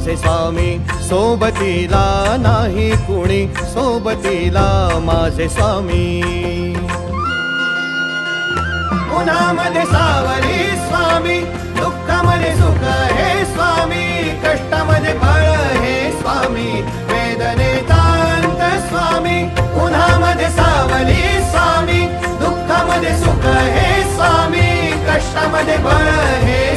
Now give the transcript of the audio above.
माझे स्वामी, सोबतीला नाही कुणी, सोबतीला माझे स्वामी. उन्हामध्ये सावली स्वामी, दुःखामध्ये सुख हे स्वामी, कष्टामध्ये फळ हे स्वामी, वेदनेचा अंत स्वामी. उन्हामध्ये सावली स्वामी, दुःखामध्ये सुख हे स्वामी, कष्टामध्ये फळ हे